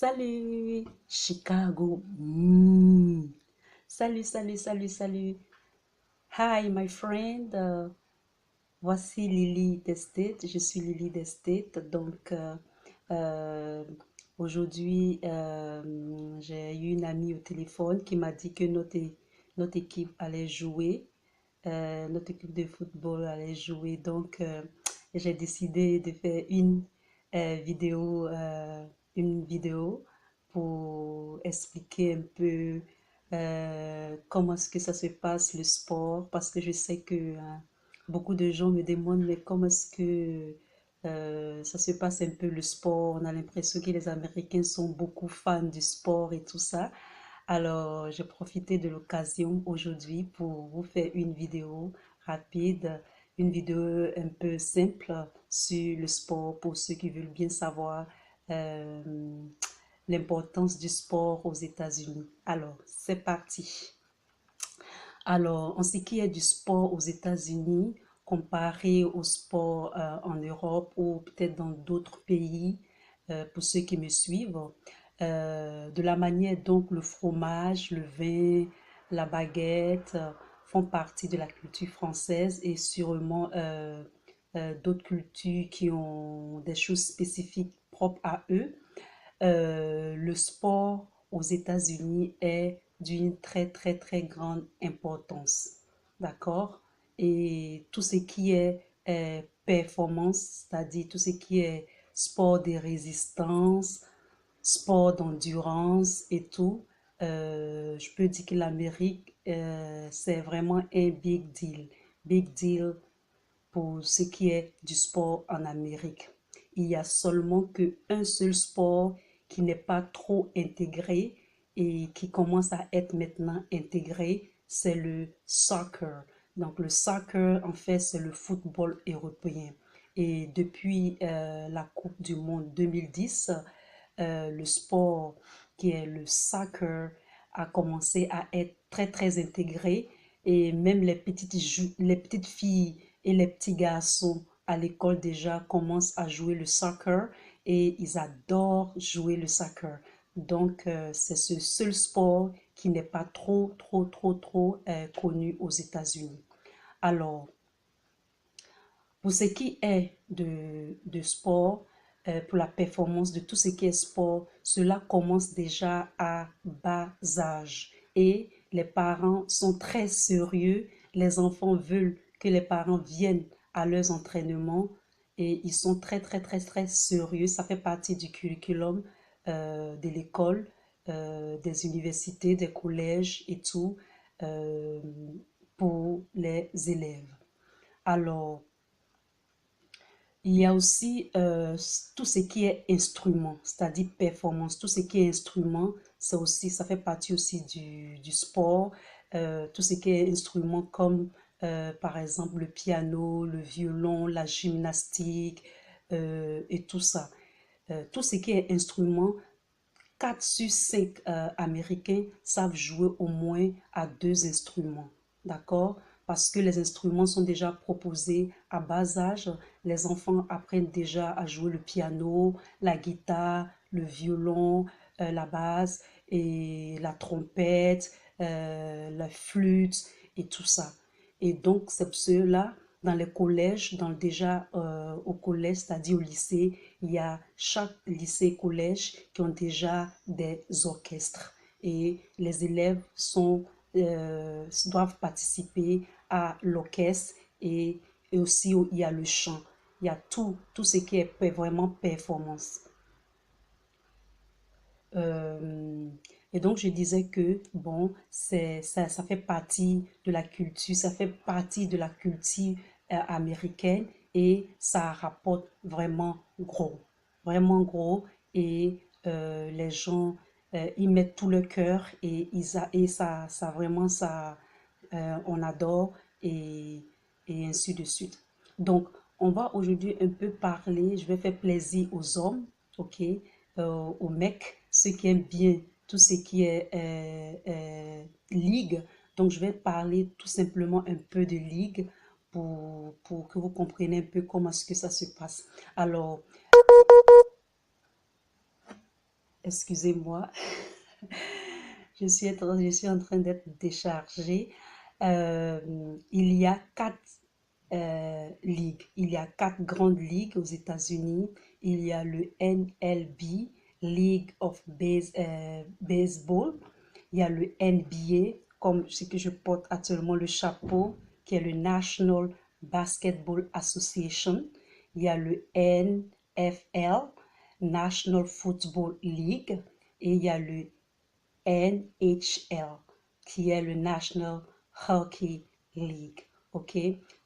Salut, Chicago. Salut, salut, salut, salut. Hi, my friend. Voici Lily d'Estate. Je suis Lily d'Estate. Euh, aujourd'hui, j'ai eu une amie au téléphone qui m'a dit que notre équipe allait jouer. Notre équipe de football allait jouer. J'ai décidé de faire euh, vidéo, euh, une vidéo pour expliquer un peu comment est-ce que ça se passe, le sport, parce que je sais que beaucoup de gens me demandent, mais comment est-ce que ça se passe un peu le sport? On a l'impression que les Américains sont beaucoup fans du sport et tout ça. Alors, j'ai profité de l'occasion aujourd'hui pour vous faire une vidéo rapide, une vidéo un peu simple sur le sport pour ceux qui veulent bien savoir euh, l'importance du sport aux États-Unis. Alors, c'est parti. Alors, en ce qui est du sport aux États-Unis, comparé au sport en Europe ou peut-être dans d'autres pays, pour ceux qui me suivent, de la manière dont le fromage, le vin, la baguette font partie de la culture française et sûrement d'autres cultures qui ont des choses spécifiques propres à eux. Le sport aux États-Unis est d'une très très très grande importance. D'accord? Et tout ce qui est performance, c'est-à-dire tout ce qui est sport de résistance, sport d'endurance et tout, je peux dire que l'Amérique, c'est vraiment un big deal. Big deal pour ce qui est du sport en Amérique. Il y a seulement qu'un seul sport qui n'est pas trop intégré et qui commence à être maintenant intégré, c'est le soccer. Donc le soccer, en fait, c'est le football européen. Et depuis la Coupe du Monde 2010, le sport qui est le soccer a commencé à être très très intégré et même les petites filles et les petits garçons à l'école déjà commencent à jouer le soccer et ils adorent jouer le soccer. C'est ce seul sport qui n'est pas trop connu aux États-Unis. Alors, pour ce qui est de sport, pour la performance de tout ce qui est sport, cela commence déjà à bas âge. Et les parents sont très sérieux. Les enfants veulent que les parents viennent à leurs entraînements et ils sont très sérieux. Ça fait partie du curriculum de l'école, des universités, des collèges et tout euh, pour les élèves. Alors, il y a aussi tout ce qui est instrument, c'est-à-dire performance. Tout ce qui est instrument, c'est aussi, ça fait partie aussi du sport. Tout ce qui est instrument comme par exemple le piano, le violon, la gymnastique et tout ça. Tout ce qui est instrument, 4 sur 5 Américains savent jouer au moins à deux instruments. D'accord? Parce que les instruments sont déjà proposés à bas âge. Les enfants apprennent déjà à jouer le piano, la guitare, le violon, la basse et la trompette, la flûte et tout ça. Et donc, c'est ceux-là, dans les collèges, déjà au collège, c'est-à-dire au lycée, il y a chaque lycée collège qui ont déjà des orchestres. Et les élèves doivent participer à l'orchestre et aussi il y a le chant. Il y a tout ce qui est vraiment performance. Euh, et donc, je disais que, bon, ça fait partie de la culture, ça fait partie de la culture américaine et ça rapporte vraiment gros. Et les gens, ils mettent tout le cœur et ça vraiment, on adore et, et ainsi de suite. Donc, on va aujourd'hui un peu parler, je vais faire plaisir aux hommes, ok, aux mecs, ceux qui aiment bien tout ce qui est ligue. Donc, je vais parler tout simplement un peu de ligue pour que vous compreniez un peu comment est-ce que ça se passe. Alors, excusez-moi, je suis en train d'être déchargée. Il y a quatre ligues. Il y a quatre grandes ligues aux États-Unis. Il y a le NLB, League of Baseball. Il y a le NBA, comme ce que je porte actuellement le chapeau, qui est le National Basketball Association. Il y a le NFL, National Football League. Et il y a le NHL, qui est le National Hockey League. OK?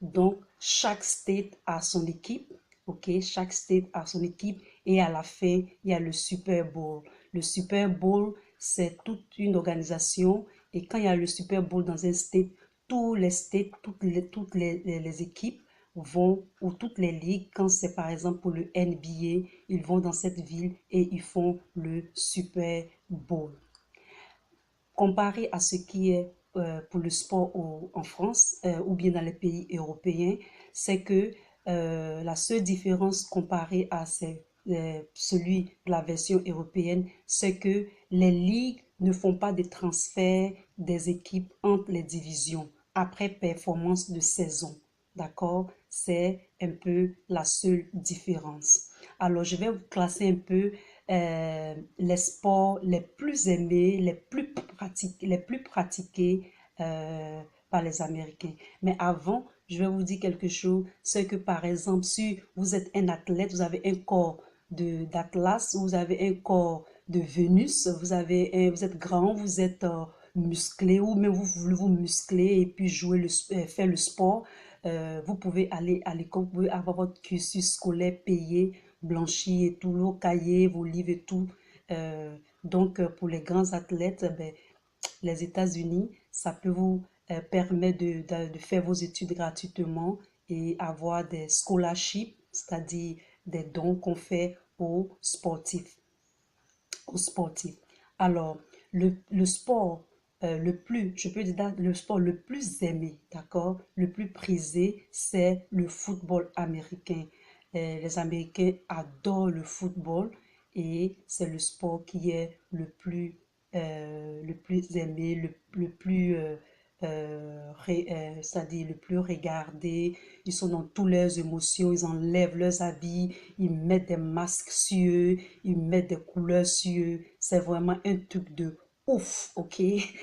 Donc, chaque state a son équipe. OK? Chaque state a son équipe. Et à la fin, il y a le Super Bowl. Le Super Bowl, c'est toute une organisation. Et quand il y a le Super Bowl dans un state, tous les states, les équipes vont, ou toutes les ligues, quand c'est par exemple pour le NBA, ils vont dans cette ville et ils font le Super Bowl. Comparé à ce qui est pour le sport en France ou bien dans les pays européens, c'est que la seule différence comparée à celui de la version européenne, c'est que les ligues ne font pas de transfert des équipes entre les divisions après performance de saison. D'accord? C'est un peu la seule différence. Alors, je vais vous classer un peu les sports les plus aimés, les plus pratiqués par les Américains. Mais avant, je vais vous dire quelque chose, c'est que par exemple, si vous êtes un athlète, vous avez un corps d'Atlas, vous avez un corps de Vénus, vous êtes grand, vous êtes musclé, ou même vous voulez vous muscler et puis faire le sport, vous pouvez aller à l'école, vous pouvez avoir votre cursus scolaire payé, blanchi et tout, vos cahiers, vos livres et tout. Donc, pour les grands athlètes, ben, les États-Unis, ça peut vous permettre de faire vos études gratuitement et avoir des scholarships, c'est-à-dire des dons qu'on fait aux sportifs. Alors, le sport je peux dire le sport le plus aimé, d'accord, le plus prisé, c'est le football américain. Les Américains adorent le football et c'est le sport qui est le plus aimé, le plus c'est-à-dire le plus regardé. Ils sont dans toutes leurs émotions, ils enlèvent leurs habits, ils mettent des masques sur eux, ils mettent des couleurs sur eux. C'est vraiment un truc de ouf, ok?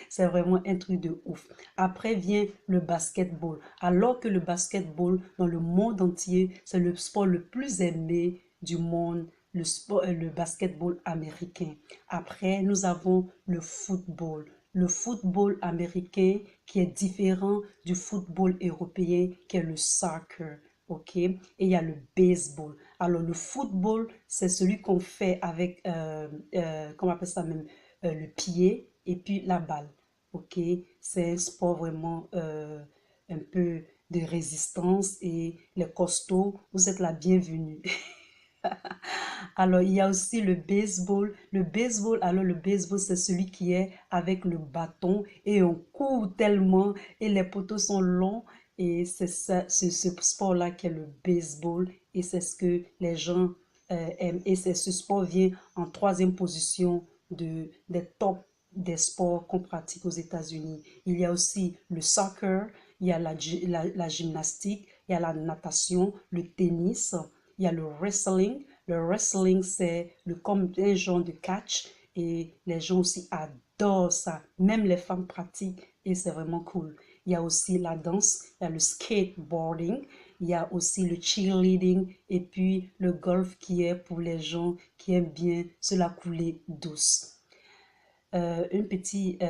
C'est vraiment un truc de ouf. Après vient le basketball. Alors que le basketball, dans le monde entier, c'est le sport le plus aimé du monde, le basketball américain. Après, nous avons le football. Le football américain qui est différent du football européen qui est le soccer. OK? Et il y a le baseball. Alors, le football, c'est celui qu'on fait avec, comment on appelle ça même, le pied et puis la balle. OK? C'est un sport vraiment un peu de résistance et les costauds, vous êtes la bienvenue. Alors, il y a aussi le baseball. Le baseball, c'est celui qui est avec le bâton et on court tellement et les poteaux sont longs. Et c'est ça, c'est ce sport-là qui est le baseball. Et c'est ce que les gens aiment. Et c'est ce sport vient en troisième position des top des sports qu'on pratique aux États-Unis. Il y a aussi le soccer, il y a la gymnastique, il y a la natation, le tennis, il y a le wrestling. Le wrestling, c'est comme un genre de catch et les gens aussi adorent ça. Même les femmes pratiquent et c'est vraiment cool. Il y a aussi la danse, il y a le skateboarding, il y a aussi le cheerleading et puis le golf qui est pour les gens qui aiment bien se la couler douce. Une petite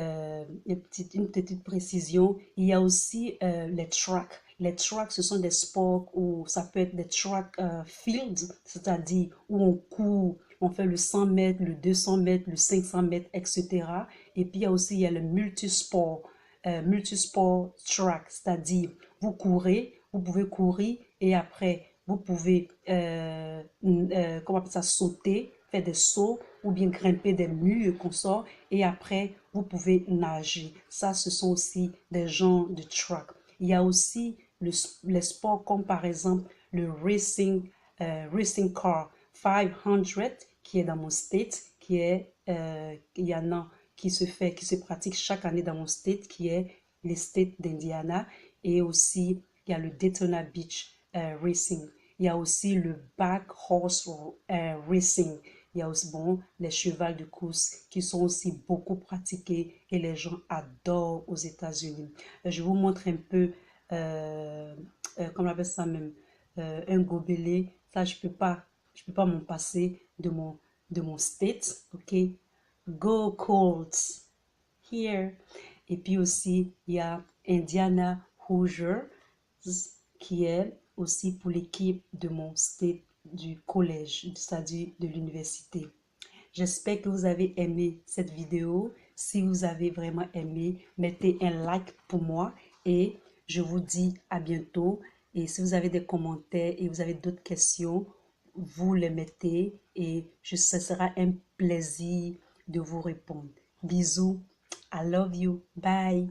précision, il y a aussi les tracks. Les tracks, ce sont des sports où ça peut être des track fields, c'est-à-dire où on court, on fait le 100 mètres, le 200 mètres, le 500 mètres, etc. Et puis il y a le multisport track, c'est-à-dire vous courez, vous pouvez courir et après vous pouvez, comment on appelle ça, sauter, faire des sauts ou bien grimper des murs qu'on sort et après vous pouvez nager. Ça, ce sont aussi des genres de track. Il y a aussi les sports comme par exemple le racing car 500 qui est dans mon state, qui est il y en a qui se pratique chaque année dans mon state, qui est les states d'Indiana. Et aussi, il y a le Daytona Beach Racing. Il y a aussi le Back Horse Racing. Il y a aussi, bon, les chevaux de course qui sont aussi beaucoup pratiqués et les gens adorent aux États-Unis. Je vous montre un peu, comment on appelle ça même, un gobelet. Ça, je peux pas m'en passer de mon state, ok? Go Colts, here. Et puis aussi, il y a Indiana Hoosiers, qui est aussi pour l'équipe de mon state du collège, c'est-à-dire de l'université. J'espère que vous avez aimé cette vidéo. Si vous avez vraiment aimé, mettez un like pour moi et je vous dis à bientôt. Et si vous avez des commentaires et vous avez d'autres questions, vous les mettez et ce sera un plaisir de vous répondre. Bisous. I love you. Bye.